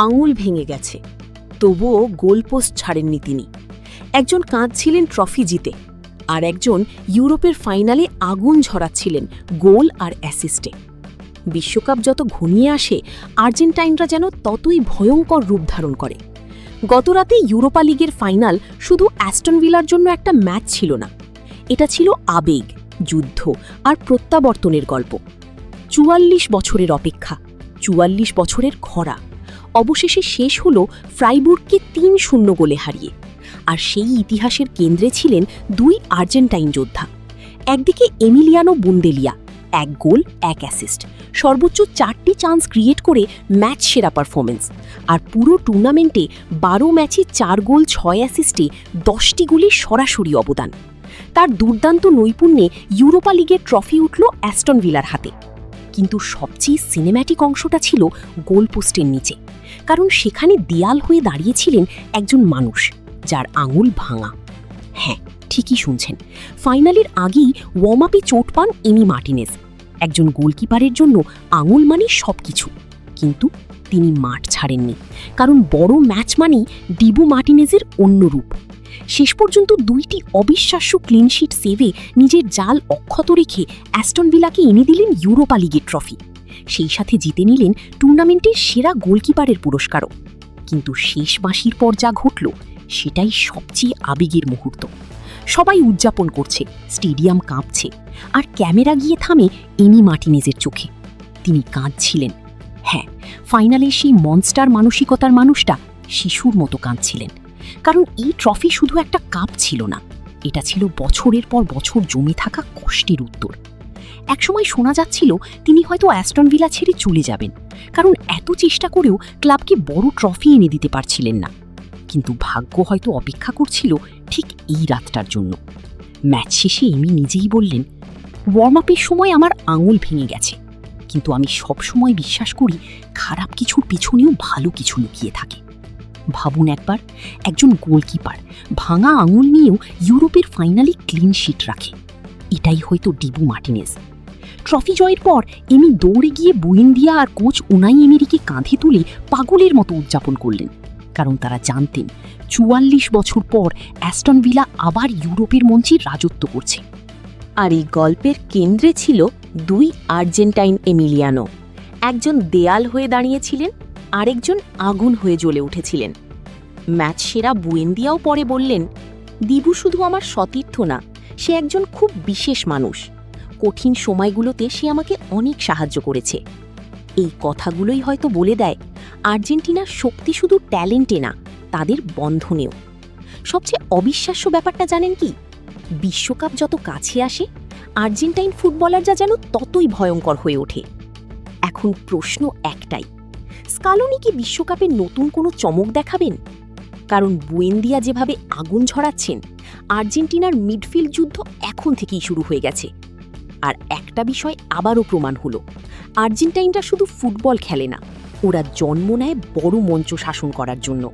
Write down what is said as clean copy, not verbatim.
আঙুল ভেঙে গেছে, তবুও গোলপোস্ট ছাড়েননি তিনি। একজন কাঁদছিলেন ট্রফি জিতে, আর একজন ইউরোপের ফাইনালে আগুন ঝরাচ্ছিলেন গোল আর অ্যাসিস্টে। বিশ্বকাপ যত ঘনিয়ে আসে, আর্জেন্টাইনরা যেন ততই ভয়ঙ্কর রূপ ধারণ করে। গতরাতে ইউরোপা লিগের ফাইনাল শুধু অ্যাস্টন ভিলার জন্য একটা ম্যাচ ছিল না, এটা ছিল আবেগ, যুদ্ধ আর প্রত্যাবর্তনের গল্প। ৪৪ বছরের অপেক্ষা, ৪৪ বছরের খরা অবশেষে শেষ হল ফ্রাইবুর্গকে ৩-০ গোলে হারিয়ে। আর সেই ইতিহাসের কেন্দ্রে ছিলেন দুই আর্জেন্টাইন যোদ্ধা। একদিকে এমিলিয়ানো বুন্দেলিয়া, ১ গোল ১ অ্যাসিস্ট, সর্বোচ্চ ৪টি চান্স ক্রিয়েট করে ম্যাচ সেরা পারফরমেন্স। আর পুরো টুর্নামেন্টে ১২ ম্যাচে ৪ গোল ৬ অ্যাসিস্টে ১০টি গোলের সরাসরি অবদান। তার দুর্দান্ত নৈপুণ্যে ইউরোপা লিগের ট্রফি উঠল অ্যাস্টন ভিলার হাতে। কিন্তু সবচেয়ে সিনেম্যাটিক অংশটা ছিল গোলপোস্টের নিচে, কারণ সেখানে দেয়াল হয়ে দাঁড়িয়েছিলেন একজন মানুষ যার আঙুল ভাঙা। হ্যাঁ, ঠিকই শুনছেন, ফাইনালের আগেই ওয়ার্ম আপে চোট পান এমি মার্টিনেজ। একজন গোলকিপারের জন্য আঙুল মানে সবকিছু, কিন্তু তিনি মাঠ ছাড়েননি, কারণ বড় ম্যাচ মানেই ডিবু মার্টিনেজের অন্য রূপ। শেষ পর্যন্ত ২টি অবিশ্বাস্য ক্লিনশিট সেভে নিজের জাল অক্ষত রেখে অ্যাস্টন ভিলাকে এনে দিলেন ইউরোপা লিগের ট্রফি। সেই সাথে জিতে নিলেন টুর্নামেন্টের সেরা গোলকিপারের পুরস্কারও। কিন্তু শেষ বাঁশির পর যা ঘটল, সেটাই সবচেয়ে আবেগের মুহূর্ত। সবাই উদযাপন করছে, স্টেডিয়াম কাঁপছে, আর ক্যামেরা গিয়ে থামে এমি মার্টিনেজের চোখে। তিনি কাঁদছিলেন। হ্যাঁ, ফাইনালে সেই মনস্টার মানসিকতার মানুষটা শিশুর মতো কাঁদছিলেন, কারণ এই ট্রফি শুধু একটা কাপ ছিল না, এটা ছিল বছরের পর বছর জমে থাকা কষ্টের উত্তর। একসময় শোনা যাচ্ছিল তিনি হয়তো অ্যাস্টন ভিলা ছেড়ে চলে যাবেন, কারণ এত চেষ্টা করেও ক্লাবকে বড় ট্রফি এনে দিতে পারছিলেন না। কিন্তু ভাগ্য হয়তো অপেক্ষা করছিল ঠিক এই রাতটার জন্য। ম্যাচ শেষে এমি নিজেই বললেন, ওয়ার্ম আপের সময় আমার আঙুল ভেঙে গেছে, কিন্তু আমি সবসময় বিশ্বাস করি খারাপ কিছুর পিছনেও ভালো কিছু লুকিয়ে থাকে। ভাবুন একবার, একজন গোলকিপার ভাঙা আঙুল নিয়েও ইউরোপের ফাইনালে ক্লিন শিট রাখে। এটাই হয়তো ডিবু মার্টিনেজ। ট্রফি জয়ের পর এমি দৌড়ে গিয়ে বুয়েন্দিয়া আর কোচ উনাই এমেরিকে কাঁধে তুলে পাগলের মতো উদযাপন করলেন, কারণ তারা জানতেন ৪৪ বছর পর অ্যাস্টন ভিলা আবার ইউরোপের মঞ্চে রাজত্ব করছে। আর এই গল্পের কেন্দ্রে ছিল দুই আর্জেন্টাইন এমিলিয়ানো। একজন দেয়াল হয়ে দাঁড়িয়েছিলেন, আরেকজন আগুন হয়ে জ্বলে উঠেছিলেন। ম্যাচ সেরা বুয়েন্দিয়াও পরে বললেন, দিবু শুধু আমার সতীর্থ না, সে একজন খুব বিশেষ মানুষ। কঠিন সময়গুলোতে সে আমাকে অনেক সাহায্য করেছে। এই কথাগুলোই হয়তো বলে দেয় আর্জেন্টিনার শক্তি শুধু ট্যালেন্টে না, তাদের বন্ধনেও। সবচেয়ে অবিশ্বাস্য ব্যাপারটা জানেন কি? বিশ্বকাপ যত কাছে আসে, আর্জেন্টাইন ফুটবলাররা যেন ততই ভয়ঙ্কর হয়ে ওঠে। এখন প্রশ্ন একটাই, স্কালোনি কি বিশ্বকাপে নতুন কোনো চমক দেখাবেন? কারণ বুয়েন্দিয়া যেভাবে আগুন ঝরাচ্ছেন, আর্জেন্টিনার মিডফিল্ড যুদ্ধ এখন থেকেই শুরু হয়ে গেছে। আর একটা বিষয় আবারও প্রমাণ হলো, আর্জেন্টাইনরা শুধু ফুটবল খেলে না, ওরা জন্ম নেয় বড় মঞ্চ শাসন করার জন্য।